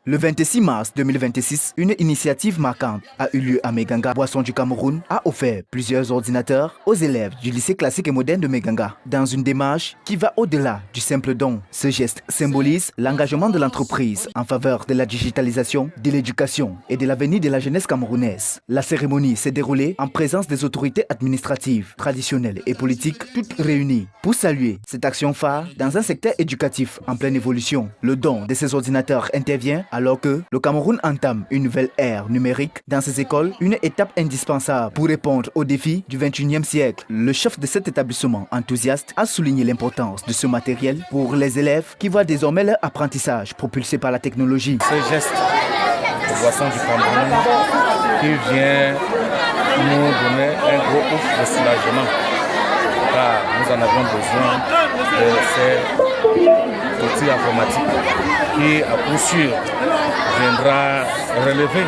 Le 26 mars 2026, une initiative marquante a eu lieu à Meganga. Boisson du Cameroun a offert plusieurs ordinateurs aux élèves du lycée classique et moderne de Meganga, dans une démarche qui va au-delà du simple don. Ce geste symbolise l'engagement de l'entreprise en faveur de la digitalisation, de l'éducation et de l'avenir de la jeunesse camerounaise. La cérémonie s'est déroulée en présence des autorités administratives, traditionnelles et politiques, toutes réunies pour saluer cette action phare dans un secteur éducatif en pleine évolution. Le don de ces ordinateurs intervient alors que le Cameroun entame une nouvelle ère numérique dans ses écoles, une étape indispensable pour répondre aux défis du 21e siècle. Le chef de cet établissement enthousiaste a souligné l'importance de ce matériel pour les élèves qui voient désormais leur apprentissage propulsé par la technologie. Ce geste de Boisson du Cameroun qui vient nous donner un gros ouf de soulagement, car nous en avons besoin de ces outils informatiques qui, à coup sûr, viendra relever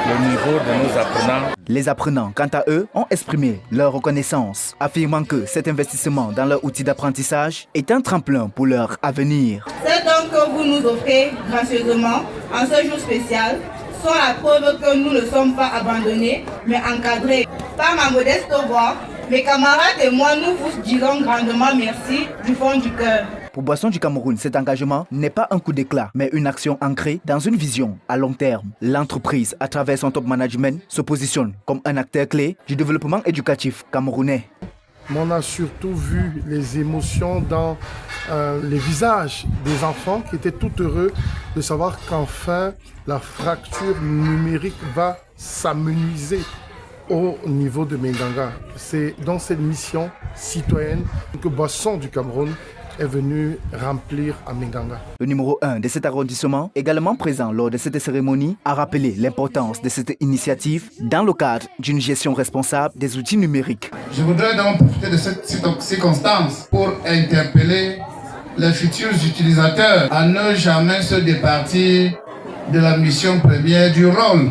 le niveau de nos apprenants. Les apprenants, quant à eux, ont exprimé leur reconnaissance, affirmant que cet investissement dans leur outil d'apprentissage est un tremplin pour leur avenir. Ces dons que vous nous offrez gracieusement en ce jour spécial sont la preuve que nous ne sommes pas abandonnés, mais encadrés. Par ma modeste voix, mes camarades et moi, nous vous dirons grandement merci du fond du cœur. Pour Boisson du Cameroun, cet engagement n'est pas un coup d'éclat, mais une action ancrée dans une vision à long terme. L'entreprise, à travers son top management, se positionne comme un acteur clé du développement éducatif camerounais. On a surtout vu les émotions dans les visages des enfants qui étaient tout heureux de savoir qu'enfin la fracture numérique va s'amenuiser au niveau de Meganga. C'est dans cette mission citoyenne que Boisson du Cameroun est venu remplir à Meganga. Le numéro 1 de cet arrondissement, également présent lors de cette cérémonie, a rappelé l'importance de cette initiative dans le cadre d'une gestion responsable des outils numériques. Je voudrais donc profiter de cette circonstance pour interpeller les futurs utilisateurs à ne jamais se départir de la mission première du rôle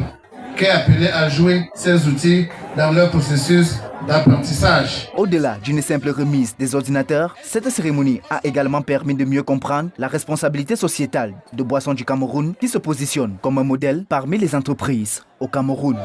qu'est appelé à jouer ces outils dans leur processus d'apprentissage. Au-delà d'une simple remise des ordinateurs, cette cérémonie a également permis de mieux comprendre la responsabilité sociétale de Boisson du Cameroun qui se positionne comme un modèle parmi les entreprises au Cameroun.